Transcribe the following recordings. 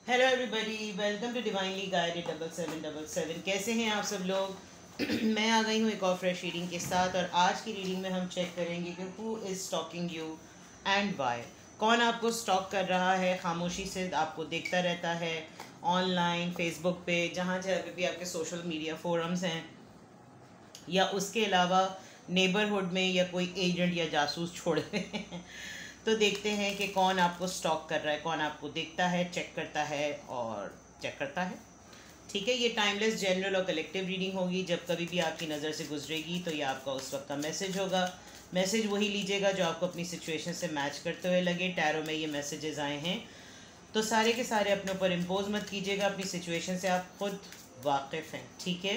Hello everybody, welcome to divinely guided 7777। कैसे हैं आप सब लोग? मैं आ गई हूँ एक और फ्रेश रीडिंग के साथ। और आज की रीडिंग में हम चेक करेंगे कि who is stalking you and why. कौन आपको स्टॉक कर रहा है, खामोशी से आपको देखता रहता है ऑनलाइन, फेसबुक पे, जहाँ जहाँ भी आपके सोशल मीडिया फोरम्स हैं, या उसके अलावा नेबरहुड में, या कोई एजेंट या जासूस छोड़ रहे हैं। तो देखते हैं कि कौन आपको स्टॉक कर रहा है, कौन आपको देखता है, चेक करता है और चेक करता है। ठीक है, ये टाइमलेस जनरल और कलेक्टिव रीडिंग होगी। जब कभी भी आपकी नज़र से गुजरेगी तो ये आपका उस वक्त का मैसेज होगा। मैसेज वही लीजिएगा जो आपको अपनी सिचुएशन से मैच करते हुए लगे। टैरो में ये मैसेजेस आए हैं तो सारे के सारे अपने ऊपर इम्पोज मत कीजिएगा। अपनी सिचुएशन से आप खुद वाकिफ़ हैं, ठीक है।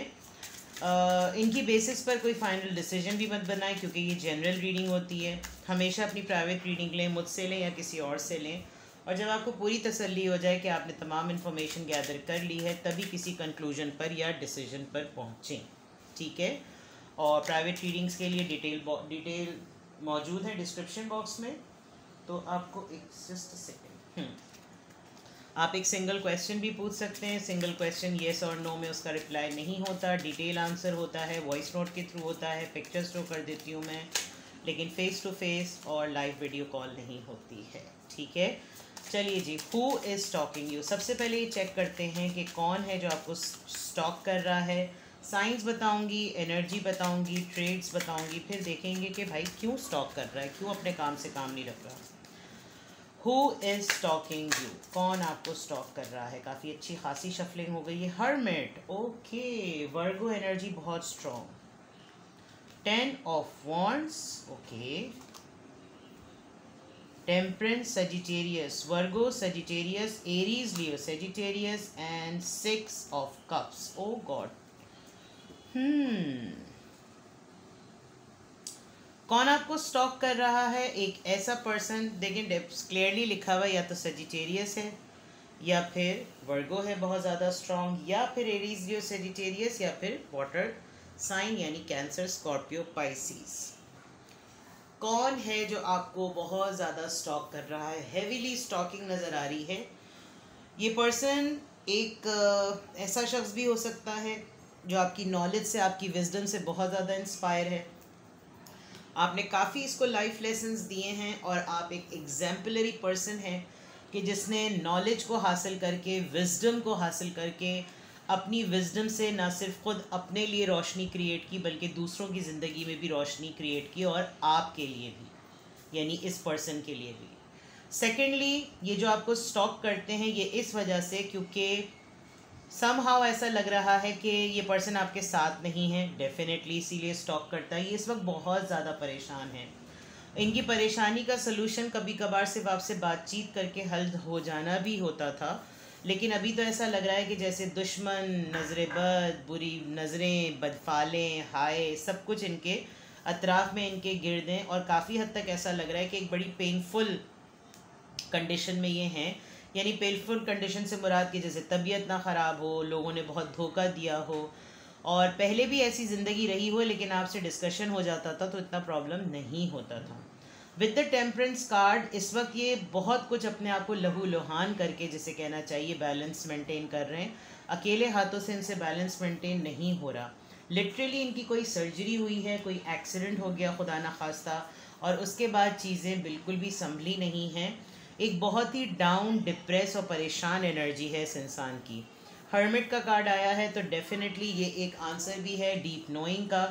इनकी बेसिस पर कोई फाइनल डिसीजन भी मत बनाएं, क्योंकि ये जनरल रीडिंग होती है। हमेशा अपनी प्राइवेट रीडिंग लें, मुझसे लें या किसी और से लें। और जब आपको पूरी तसल्ली हो जाए कि आपने तमाम इन्फॉर्मेशन गैदर कर ली है, तभी किसी कंक्लूजन पर या डिसीजन पर पहुँचें, ठीक है। और प्राइवेट रीडिंग्स के लिए डिटेल मौजूद है डिस्क्रिप्शन बॉक्स में। तो आपको एक जस्ट सेकेंड, आप एक सिंगल क्वेश्चन भी पूछ सकते हैं। सिंगल क्वेश्चन येस और नो में उसका रिप्लाई नहीं होता, डिटेल आंसर होता है, वॉइस नोट के थ्रू होता है, पिक्चर शो कर देती हूँ मैं, लेकिन फ़ेस टू फेस और लाइव वीडियो कॉल नहीं होती है, ठीक है। चलिए जी, हु इज़ स्टॉकिंग यू। सबसे पहले ये चेक करते हैं कि कौन है जो आपको स्टॉक कर रहा है। साइंस बताऊंगी, एनर्जी बताऊंगी, ट्रेड्स बताऊंगी, फिर देखेंगे कि भाई क्यों स्टॉक कर रहा है, क्यों अपने काम से काम नहीं रख रहा। हु इज़ स्टॉकिंग यू, कौन आपको स्टॉक कर रहा है। काफ़ी अच्छी खासी शफलिंग हो गई है। Hermit, okay. वर्गो एनर्जी बहुत strong. 10 of Wands, okay. Temperance, Sagittarius, Virgo, Sagittarius, Aries, Leo, Sagittarius and 6 of Cups। Oh God, कौन आपको स्टॉक कर रहा है? एक ऐसा पर्सन, देखें क्लियरली लिखा हुआ, या तो सजिटेरियस है, या फिर वर्गो है बहुत ज़्यादा स्ट्रॉन्ग, या फिर एरीज, लियो, सजिटेरियस, या फिर वाटर साइन यानी कैंसर, स्कॉर्पियो, पाइसिस। कौन है जो आपको बहुत ज़्यादा स्टॉक कर रहा है? हेवीली स्टॉकिंग नज़र आ रही है। ये पर्सन एक ऐसा शख्स भी हो सकता है जो आपकी नॉलेज से, आपकी विजडम से बहुत ज़्यादा इंस्पायर है। आपने काफ़ी इसको लाइफ लेसन्स दिए हैं और आप एक एग्जाम्पलरी पर्सन हैं कि जिसने नॉलेज को हासिल करके, विजडम को हासिल करके, अपनी विजडम से ना सिर्फ खुद अपने लिए रोशनी क्रिएट की, बल्कि दूसरों की ज़िंदगी में भी रोशनी क्रिएट की, और आपके लिए भी, यानी इस पर्सन के लिए भी। सेकेंडली, ये जो आपको स्टॉक करते हैं ये इस वजह से क्योंकि समहाउ ऐसा लग रहा है कि ये पर्सन आपके साथ नहीं है, डेफिनेटली इसीलिए स्टॉक करता है। ये इस वक्त बहुत ज़्यादा परेशान है। इनकी परेशानी का सलूशन कभी कभार सिर्फ आपसे बातचीत करके हल हो जाना भी होता था, लेकिन अभी तो ऐसा लग रहा है कि जैसे दुश्मन, नज़र बद, बुरी नज़रें, बदफालें, हाय, सब कुछ इनके अतराफ़ में इनके गिर्द हैं। और काफ़ी हद तक ऐसा लग रहा है कि एक बड़ी पेनफुल कंडीशन में ये हैं। यानी पेनफुल कंडीशन से मुराद कि जैसे तबीयत ना ख़राब हो, लोगों ने बहुत धोखा दिया हो, और पहले भी ऐसी ज़िंदगी रही हो, लेकिन आपसे डिस्कशन हो जाता था तो इतना प्रॉब्लम नहीं होता था। विद द टेम्परेंस कार्ड, इस वक्त ये बहुत कुछ अपने आप को लहू लुहान करके, जिसे कहना चाहिए, बैलेंस मेंटेन कर रहे हैं। अकेले हाथों से इनसे बैलेंस मेंटेन नहीं हो रहा। लिटरली इनकी कोई सर्जरी हुई है, कोई एक्सीडेंट हो गया खुदा न खास्ता, और उसके बाद चीज़ें बिल्कुल भी संभली नहीं हैं। एक बहुत ही डाउन, डिप्रेस और परेशान एनर्जी है इस इंसान की। हर्मिट का कार्ड आया है तो डेफिनेटली ये एक आंसर भी है डीप नोइंग का।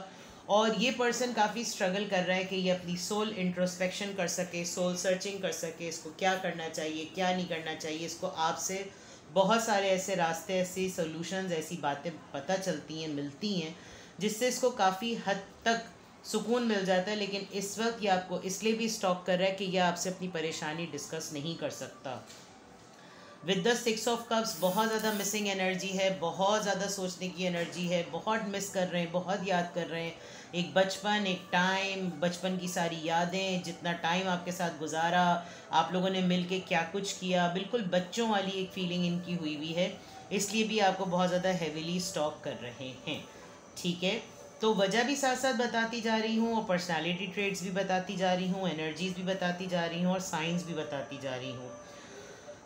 और ये पर्सन काफ़ी स्ट्रगल कर रहा है कि ये अपनी सोल इंट्रोस्पेक्शन कर सके, सोल सर्चिंग कर सके, इसको क्या करना चाहिए, क्या नहीं करना चाहिए। इसको आपसे बहुत सारे ऐसे रास्ते, ऐसी सोल्यूशंस, ऐसी बातें पता चलती हैं, मिलती हैं, जिससे इसको काफ़ी हद तक सुकून मिल जाता है। लेकिन इस वक्त ये आपको इसलिए भी स्टॉक कर रहा है कि यह आपसे अपनी परेशानी डिस्कस नहीं कर सकता। विद द 6 of Cups, बहुत ज़्यादा मिसिंग एनर्जी है, बहुत ज़्यादा सोचने की एनर्जी है, बहुत मिस कर रहे हैं, बहुत याद कर रहे हैं। एक बचपन, एक टाइम, बचपन की सारी यादें, जितना टाइम आपके साथ गुजारा, आप लोगों ने मिल के क्या कुछ किया, बिल्कुल बच्चों वाली एक फीलिंग इनकी हुई हुई है। इसलिए भी आपको बहुत ज़्यादा हैवीली स्टॉक कर रहे हैं, ठीक है। तो वजह भी साथ साथ बताती जा रही हूँ, और पर्सनालिटी ट्रेड्स भी बताती जा रही हूँ, एनर्जीज भी बताती जा रही हूँ, और साइंस भी बताती जा रही हूँ।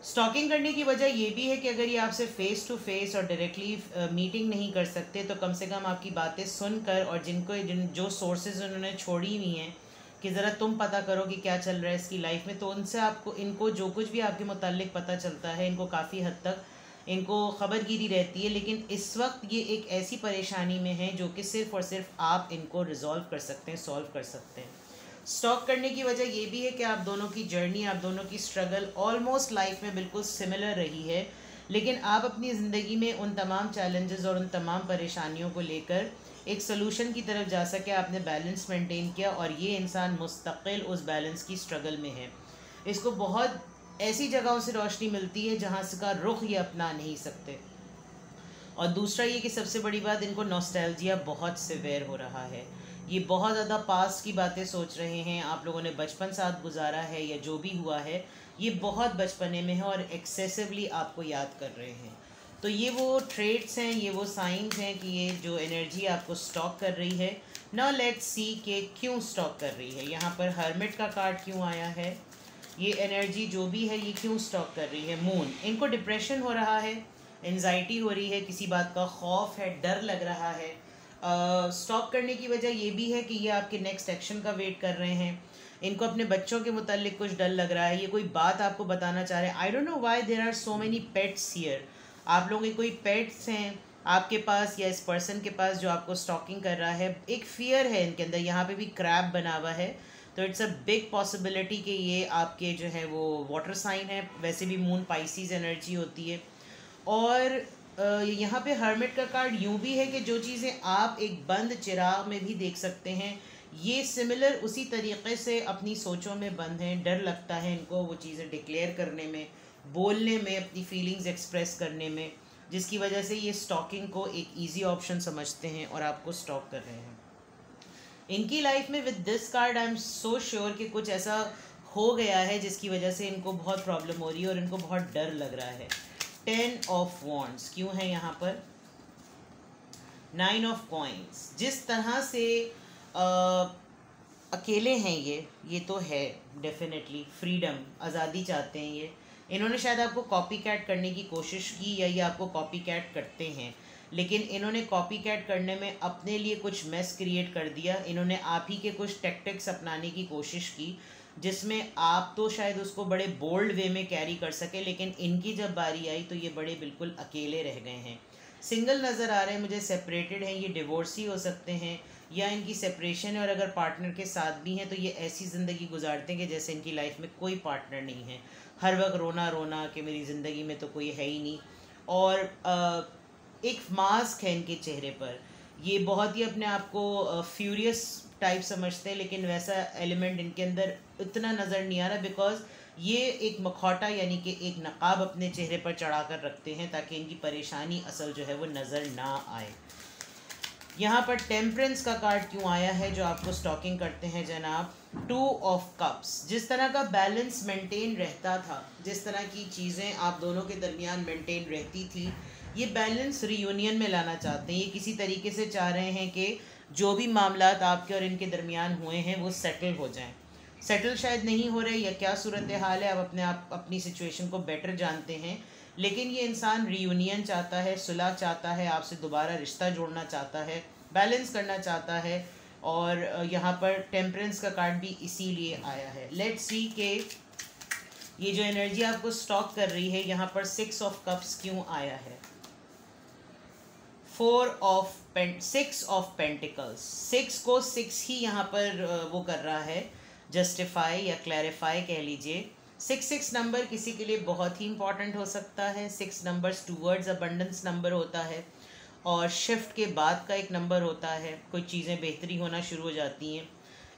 स्टॉकिंग करने की वजह ये भी है कि अगर ये आपसे फेस टू फेस और डायरेक्टली मीटिंग नहीं कर सकते तो कम से कम आपकी बातें सुनकर, और जो सोर्सेज उन्होंने छोड़ी हुई हैं कि ज़रा तुम पता करो कि क्या चल रहा है इसकी लाइफ में, तो उनसे आपको, इनको जो कुछ भी आपके मुतालिक पता चलता है, इनको काफ़ी हद तक इनको खबरगिरी रहती है। लेकिन इस वक्त ये एक ऐसी परेशानी में है जो कि सिर्फ़ और सिर्फ आप इनको रिजॉल्व कर सकते हैं, सॉल्व कर सकते हैं। स्टॉक करने की वजह ये भी है कि आप दोनों की जर्नी, आप दोनों की स्ट्रगल ऑलमोस्ट लाइफ में बिल्कुल सिमिलर रही है, लेकिन आप अपनी ज़िंदगी में उन तमाम चैलेंजेस और उन तमाम परेशानियों को लेकर एक सलूशन की तरफ जा सके, आपने बैलेंस मेंटेन किया, और ये इंसान मुस्तकिल उस बैलेंस की स्ट्रगल में है। इसको बहुत ऐसी जगहों से रोशनी मिलती है जहाँ से का रुख ये अपना नहीं सकते। और दूसरा ये कि सबसे बड़ी बात, इनको नॉस्टैल्जिया बहुत सिवियर हो रहा है। ये बहुत ज़्यादा पास्ट की बातें सोच रहे हैं, आप लोगों ने बचपन साथ गुजारा है या जो भी हुआ है ये बहुत बचपने में है और एक्सेसिवली आपको याद कर रहे हैं। तो ये वो ट्रेड्स हैं, ये वो साइंस हैं कि ये जो एनर्जी आपको स्टॉक कर रही है। नाउ लेट्स सी कि क्यों स्टॉक कर रही है। यहाँ पर हर्मिट का कार्ड क्यों आया है, ये एनर्जी जो भी है ये क्यों स्टॉक कर रही है। मून, इनको डिप्रेशन हो रहा है, एंजाइटी हो रही है, किसी बात का खौफ है, डर लग रहा है। स्टॉप करने की वजह ये भी है कि ये आपके नेक्स्ट एक्शन का वेट कर रहे हैं। इनको अपने बच्चों के मुतालिक कुछ डर लग रहा है, ये कोई बात आपको बताना चाह रहे हैं। I don't know why there are so many pets here. आप लोगों के कोई पेट्स हैं आपके पास या इस पर्सन के पास जो आपको स्टॉकिंग कर रहा है। एक फियर है इनके अंदर, यहाँ पे भी क्रैब बना हुआ है, तो इट्स अ बिग पॉसिबिलिटी कि ये आपके जो है वो वाटर साइन है। वैसे भी मून पाइसीज एनर्जी होती है। और यहाँ पे हर्मिट का कार्ड यूँ भी है कि जो चीज़ें आप एक बंद चिराग में भी देख सकते हैं, ये सिमिलर उसी तरीक़े से अपनी सोचों में बंद हैं। डर लगता है इनको वो चीज़ें डिक्लेयर करने में, बोलने में, अपनी फीलिंग्स एक्सप्रेस करने में, जिसकी वजह से ये स्टॉकिंग को एक ईजी ऑप्शन समझते हैं और आपको स्टॉक कर रहे हैं। इनकी लाइफ में with this card I am so sure कि कुछ ऐसा हो गया है जिसकी वजह से इनको बहुत प्रॉब्लम हो रही है और इनको बहुत डर लग रहा है। 10 ऑफ वॉन्ड्स क्यों है यहाँ पर, 9 ऑफ कॉइन्स। जिस तरह से अकेले हैं ये तो है डेफिनेटली, फ्रीडम, आज़ादी चाहते हैं ये। इन्होंने शायद आपको कॉपी कैट करने की कोशिश की या ये आपको कॉपी कैट करते हैं, लेकिन इन्होंने कॉपी कैट करने में अपने लिए कुछ मेस क्रिएट कर दिया। इन्होंने आप ही के कुछ टैक्टिक्स अपनाने की कोशिश की जिसमें आप तो शायद उसको बड़े बोल्ड वे में कैरी कर सके, लेकिन इनकी जब बारी आई तो ये बड़े बिल्कुल अकेले रह गए हैं। सिंगल नज़र आ रहे हैं मुझे, सेपरेटेड हैं, ये डिवोर्सी हो सकते हैं या इनकी सेपरेशन है, और अगर पार्टनर के साथ भी हैं तो ये ऐसी ज़िंदगी गुजारते हैं कि जैसे इनकी लाइफ में कोई पार्टनर नहीं है। हर वक्त रोना रोना कि मेरी ज़िंदगी में तो कोई है ही नहीं। और एक मास्क है इनके चेहरे पर, ये बहुत ही अपने आप को फ्यूरियस टाइप समझते हैं, लेकिन वैसा एलिमेंट इनके अंदर इतना नज़र नहीं आ रहा, बिकॉज ये एक मखौटा यानी कि एक नकाब अपने चेहरे पर चढ़ा कर रखते हैं ताकि इनकी परेशानी असल जो है वो नज़र ना आए। यहाँ पर टेम्परेंस का कार्ड क्यों आया है जो आपको स्टॉकिंग करते हैं जनाब, 2 ऑफ कप्स। जिस तरह का बैलेंस मेंटेन रहता था, जिस तरह की चीज़ें आप दोनों के दरमियान मेंटेन रहती थी, ये बैलेंस रियूनियन में लाना चाहते हैं। ये किसी तरीके से चाह रहे हैं कि जो भी मामलात आपके और इनके दरमियान हुए हैं वो सेटल हो जाएं। सेटल शायद नहीं हो रहे या क्या सूरत हाल है, आप अपनी सिचुएशन को बेटर जानते हैं, लेकिन ये इंसान रियूनियन चाहता है, सुलह चाहता है, आपसे दोबारा रिश्ता जोड़ना चाहता है, बैलेंस करना चाहता है। और यहाँ पर टेम्परेंस का कार्ड भी इसीलिए आया है। लेट्स सी के ये जो एनर्जी आपको स्टॉक कर रही है, यहाँ पर 6 ऑफ कप्स क्यों आया है, 6 ऑफ पेंटिकल्स। 6 को 6 ही यहाँ पर वो कर रहा है, जस्टिफाई या क्लैरिफाई कह लीजिए। 6 नंबर किसी के लिए बहुत ही इंपॉर्टेंट हो सकता है। 6 नंबर्स टूवर्ड्स अबंडेंस नंबर होता है और शिफ्ट के बाद का एक नंबर होता है, कोई चीज़ें बेहतरी होना शुरू हो जाती हैं।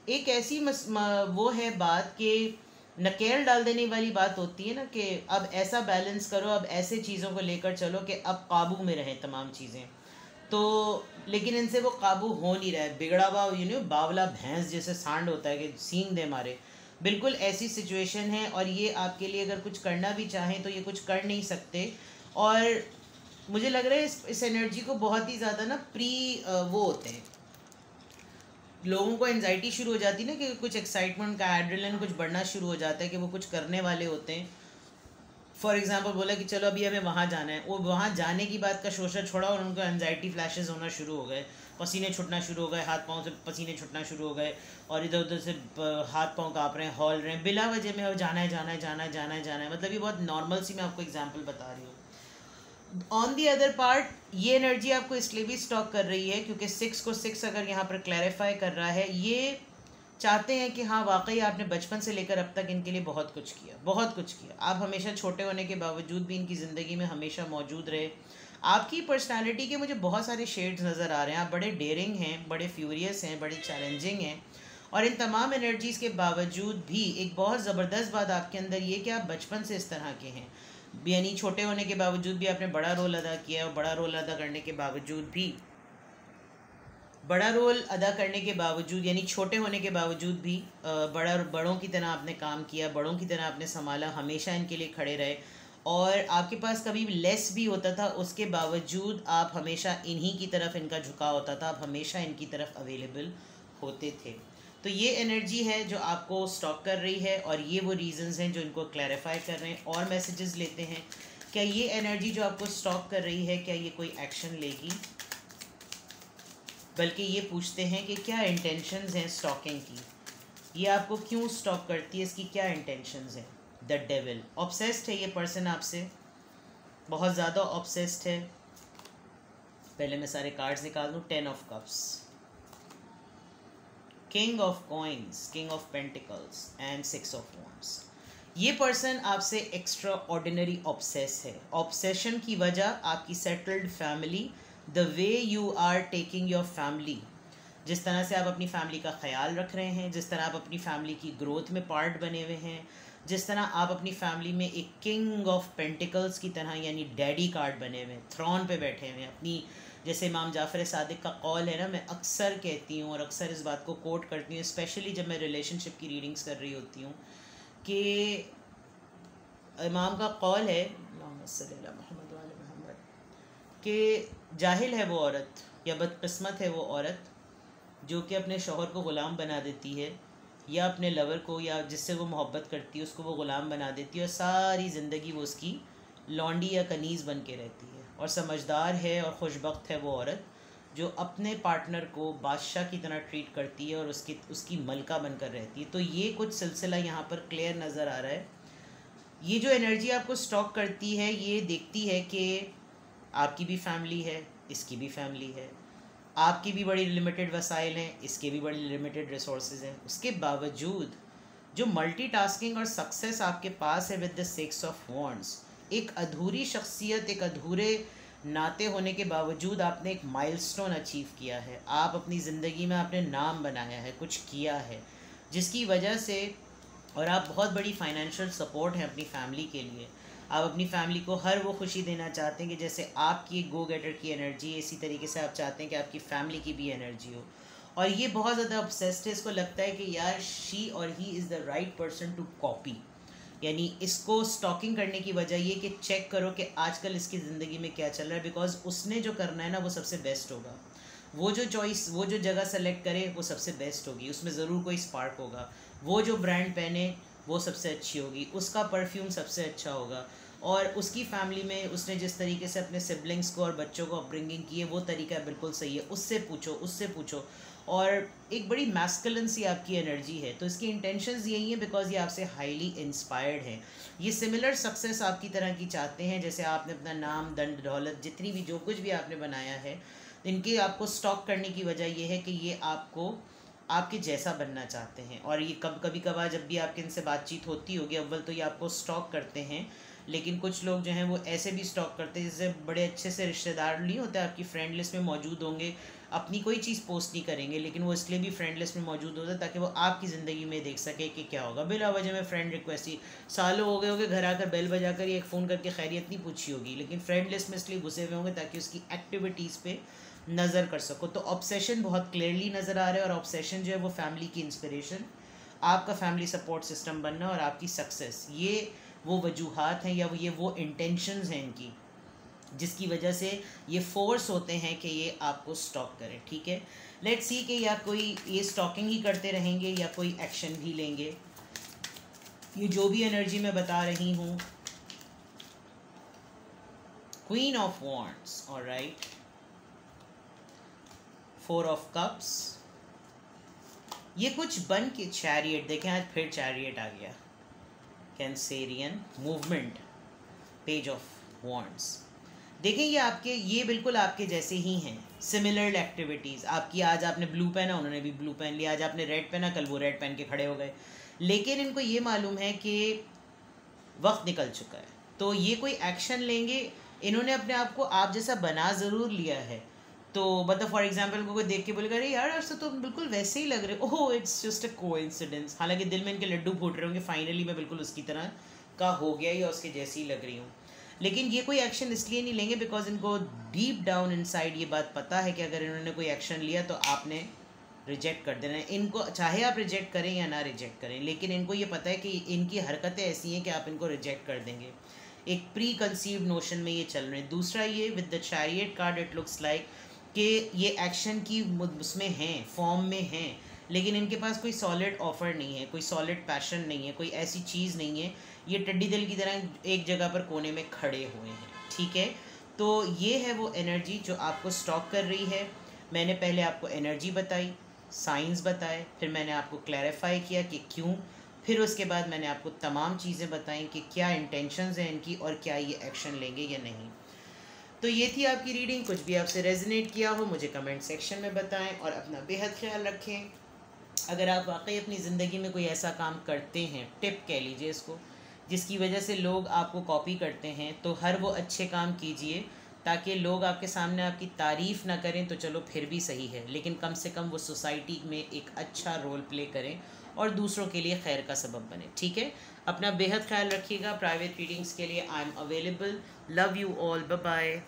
एक ऐसी वो है बात कि नकेल डाल देने वाली बात होती है ना, कि अब ऐसा बैलेंस करो, अब ऐसे चीज़ों को लेकर चलो कि अब काबू में रहें तमाम चीज़ें। तो लेकिन इनसे वो काबू हो नहीं रहा है। बिगड़ा हुआ बावला भैंस जैसे सांड होता है कि सींग दे मारे, बिल्कुल ऐसी सिचुएशन है। और ये आपके लिए अगर कुछ करना भी चाहें तो ये कुछ कर नहीं सकते। और मुझे लग रहा है इस एनर्जी को बहुत ही ज़्यादा ना वो होते हैं, लोगों को एंजाइटी शुरू हो जाती है ना, कि कुछ एक्साइटमेंट का एड्रेनलिन कुछ बढ़ना शुरू हो जाता है कि वो कुछ करने वाले होते हैं। फॉर एग्जांपल बोला कि चलो अभी हमें वहाँ जाना है, वो वहाँ जाने की बात का शोषा छोड़ा और उनको एंजाइटी फ्लैशेस होना शुरू हो गए, पसीने छूटना शुरू हो गए, हाथ पाँव से पसीने छूटना शुरू हो गए, और इधर उधर से हाथ पाँव काँप रहे हैं, हौल रहे हैं बिला वजह में, और जाना है जाना है जाना है जाना है जाना है। मतलब ये बहुत नॉर्मल सी मैं आपको एग्जाम्पल बता रही हूँ। ऑन दी अदर पार्ट, ये एनर्जी आपको इसलिए भी स्टॉक कर रही है क्योंकि 6 को 6 अगर यहाँ पर क्लैरिफाई कर रहा है, ये चाहते हैं कि हाँ वाकई आपने बचपन से लेकर अब तक इनके लिए बहुत कुछ किया, बहुत कुछ किया। आप हमेशा छोटे होने के बावजूद भी इनकी ज़िंदगी में हमेशा मौजूद रहे। आपकी पर्सनालिटी के मुझे बहुत सारे शेड्स नज़र आ रहे हैं। आप बड़े डेयरिंग हैं, बड़े फ्यूरियस हैं, बड़े चैलेंजिंग हैं, और इन तमाम एनर्जीज़ के बावजूद भी एक बहुत ज़बरदस्त बात आपके अंदर ये कि आप बचपन से इस तरह के हैं, यानी छोटे होने के बावजूद भी आपने बड़ा रोल अदा किया है, और बड़ा रोल अदा करने के बावजूद भी, बड़ा रोल अदा करने के बावजूद यानी छोटे होने के बावजूद भी बड़ों की तरह आपने काम किया, बड़ों की तरह आपने संभाला, हमेशा इनके लिए खड़े रहे, और आपके पास कभी लेस भी होता था उसके बावजूद आप हमेशा इन्हीं की तरफ इनका झुकाव होता था, आप हमेशा इनकी तरफ अवेलेबल होते थे। तो ये एनर्जी है जो आपको स्टॉक कर रही है, और ये वो रीज़न्स हैं जो इनको क्लैरिफाई कर रहे हैं। और मैसेजेस लेते हैं, क्या ये एनर्जी जो आपको स्टॉक कर रही है, क्या ये कोई एक्शन लेगी, बल्कि ये पूछते हैं कि क्या इंटेंशंस हैं स्टॉकिंग की, ये आपको क्यों स्टॉक करती है, इसकी क्या इंटेंशंस हैं। द डेविल, ऑब्सेस्ड है ये पर्सन आपसे, बहुत ज़्यादा ऑब्सेस्ड है। पहले मैं सारे कार्ड्स निकाल दूँ। 10 of cups, king of coins, king of pentacles and 6 of wands. ये पर्सन आपसे एक्स्ट्रा ऑर्डिनरी ऑब्सेस है। ऑब्सेशन की वजह आपकी settled family, the way you are taking your family, जिस तरह से आप अपनी फैमिली का ख्याल रख रहे हैं, जिस तरह आप अपनी फैमिली की ग्रोथ में पार्ट बने हुए हैं, जिस तरह आप अपनी फैमिली में एक किंग ऑफ पेंटिकल्स की तरह यानी डैडी कार्ड बने हुए हैं, थ्रोन पे बैठे हुए हैं अपनी, जैसे इमाम जाफ़र सादिक का कौल है ना, मैं अक्सर कहती हूँ और अक्सर इस बात को कोट करती हूँ, स्पेशली जब मैं रिलेशनशिप की रीडिंग्स कर रही होती हूँ, कि इमाम का कौल है कि जाहिल है वो औरत या बदकिस्मत है वो औरत जो कि अपने शौहर को ग़ुलाम बना देती है, या अपने लवर को या जिससे वो मोहब्बत करती है उसको वो ग़ुलाम बना देती है, और सारी ज़िंदगी वो उसकी लौंडी या कनीज़ बन के रहती है। और समझदार है और खुशबख्त है वो औरत जो अपने पार्टनर को बादशाह की तरह ट्रीट करती है और उसकी मलका बनकर रहती है। तो ये कुछ सिलसिला यहाँ पर क्लियर नज़र आ रहा है। ये जो एनर्जी आपको स्टॉक करती है, ये देखती है कि आपकी भी फैमिली है, इसकी भी फैमिली है, आपकी भी बड़ी लिमिटेड वसाइल हैं, इसके भी बड़ी लिमिटेड रिसोर्सेज हैं, उसके बावजूद जो मल्टीटास्किंग और सक्सेस आपके पास है विद द 6 ऑफ वॉन्ड्स, एक अधूरी शख्सियत, एक अधूरे नाते होने के बावजूद आपने एक माइलस्टोन अचीव किया है। आप अपनी ज़िंदगी में आपने नाम बनाया है, कुछ किया है, जिसकी वजह से, और आप बहुत बड़ी फाइनेंशियल सपोर्ट है अपनी फैमिली के लिए। आप अपनी फैमिली को हर वो खुशी देना चाहते हैं कि जैसे आपकी गो गेटर की एनर्जी है, इसी तरीके से आप चाहते हैं कि आपकी फैमिली की भी एनर्जी हो। और ये बहुत ज़्यादा ऑब्सेस्ड है, इसको लगता है कि यार शी और he is the right person to copy. यानी इसको स्टॉकिंग करने की वजह ये कि चेक करो कि आजकल इसकी ज़िंदगी में क्या चल रहा है, बिकॉज उसने जो करना है ना वो सबसे बेस्ट होगा। वो जो चॉइस, वो जो जगह सेलेक्ट करे वो सबसे बेस्ट होगी, उसमें ज़रूर कोई स्पार्क होगा। वो जो ब्रांड पहने वो सबसे अच्छी होगी, उसका परफ्यूम सबसे अच्छा होगा, और उसकी फैमिली में उसने जिस तरीके से अपने सिबलिंग्स को और बच्चों को अपब्रिंगिंग की है वो तरीका बिल्कुल सही है। उससे पूछो, उससे पूछो। और एक बड़ी मैस्कुलिन सी आपकी एनर्जी है, तो इसकी इंटेंशंस यही है बिकॉज ये आपसे हाईली इंस्पायर्ड हैं। ये सिमिलर सक्सेस आपकी तरह की चाहते हैं, जैसे आपने अपना नाम, दंड, दौलत, जितनी भी जो कुछ भी आपने बनाया है, इनके आपको स्टॉक करने की वजह यह है कि ये आपको आपके जैसा बनना चाहते हैं। और ये कभी कभार जब भी आपके इनसे बातचीत होती होगी, अव्वल तो ये आपको स्टॉक करते हैं, लेकिन कुछ लोग जो हैं वो ऐसे भी स्टॉक करते हैं जैसे बड़े अच्छे से रिश्तेदार नहीं होते, आपकी फ्रेंड लिस्ट में मौजूद होंगे, अपनी कोई चीज़ पोस्ट नहीं करेंगे, लेकिन वो इसलिए भी फ्रेंड लिस्ट में मौजूद होता है ताकि वो आपकी ज़िंदगी में देख सके कि क्या होगा। बिला वजह में फ्रेंड रिक्वेस्ट ही, सालों हो गए होंगे घर आकर बेल बजा कर एक फ़ोन करके खैरियत नहीं पूछी होगी, लेकिन फ्रेंड लिस्ट में इसलिए घुसे हुए होंगे ताकि उसकी एक्टिविटीज़ पे नज़र कर सको। तो ऑब्सेशन बहुत क्लियरली नज़र आ रहा है, और ऑब्सेशन जो है वो फैमिली की इंस्पिरेशन, आपका फैमिली सपोर्ट सिस्टम बनना और आपकी सक्सेस, ये वो वजूहात हैं या ये वो इंटेंशंस हैं इनकी, जिसकी वजह से ये फोर्स होते हैं कि ये आपको स्टॉक करें। ठीक है, लेट्स सी कि या कोई ये स्टॉकिंग ही करते रहेंगे या कोई एक्शन भी लेंगे। ये जो भी एनर्जी मैं बता रही हूँ queen of wands, alright, 4 of cups, ये कुछ बन के चैरियट, देखें आज फिर चैरियट आ गया, Cancerian movement, page of wands. देखें ये आपके, ये बिल्कुल आपके जैसे ही हैं, सिमिलर एक्टिविटीज़ आपकी। आज आपने ब्लू पहना, उन्होंने भी ब्लू पहन लिया, आज आपने रेड पहना, कल वो रेड पहन के खड़े हो गए। लेकिन इनको ये मालूम है कि वक्त निकल चुका है, तो ये कोई एक्शन लेंगे। इन्होंने अपने आप को आप जैसा बना ज़रूर लिया है, तो मतलब फॉर एग्जांपल को कोई देख के बोलेगा अरे यार अर्षद तो बिल्कुल वैसे ही लग रहे, oh it's just a coincidence. हालांकि दिल में इनके लड्डू फूट रहे होंगे, फाइनली मैं बिल्कुल उसकी तरह का हो गया या उसके जैसी ही लग रही हूँ। लेकिन ये कोई एक्शन इसलिए नहीं लेंगे बिकॉज इनको डीप डाउन इनसाइड ये बात पता है कि अगर इन्होंने कोई एक्शन लिया तो आपने रिजेक्ट कर देना है इनको, चाहे आप रिजेक्ट करें या ना रिजेक्ट करें, लेकिन इनको ये पता है कि इनकी हरकतें ऐसी हैं कि आप इनको रिजेक्ट कर देंगे। एक प्री कंसीव्ड नोशन में ये चल रहे हैं। दूसरा ये with the chariot card it looks like कि ये एक्शन की उसमें हैं, फॉर्म में हैं, लेकिन इनके पास कोई सॉलिड ऑफर नहीं है, कोई सॉलिड पैशन नहीं है, कोई ऐसी चीज़ नहीं है। ये टड्डी दिल की तरह एक जगह पर कोने में खड़े हुए हैं, ठीक है। तो ये है वो एनर्जी जो आपको स्टॉक कर रही है। मैंने पहले आपको एनर्जी बताई, साइंस बताए, फिर मैंने आपको क्लैरिफाई किया कि क्यों, फिर उसके बाद मैंने आपको तमाम चीज़ें बताई कि क्या इंटेंशंस हैं इनकी और क्या ये एक्शन लेंगे या नहीं। तो ये थी आपकी रीडिंग। कुछ भी आपसे रेजोनेट किया हो मुझे कमेंट सेक्शन में बताएं और अपना बेहद ख्याल रखें। अगर आप वाकई अपनी ज़िंदगी में कोई ऐसा काम करते हैं, टिप कह लीजिए इसको, जिसकी वजह से लोग आपको कॉपी करते हैं, तो हर वो अच्छे काम कीजिए ताकि लोग आपके सामने आपकी तारीफ़ ना करें तो चलो फिर भी सही है, लेकिन कम से कम वो सोसाइटी में एक अच्छा रोल प्ले करें और दूसरों के लिए खैर का सबब बने, ठीक है। अपना बेहद ख्याल रखिएगा। प्राइवेट रीडिंग्स के लिए I am available. Love you all, bye bye.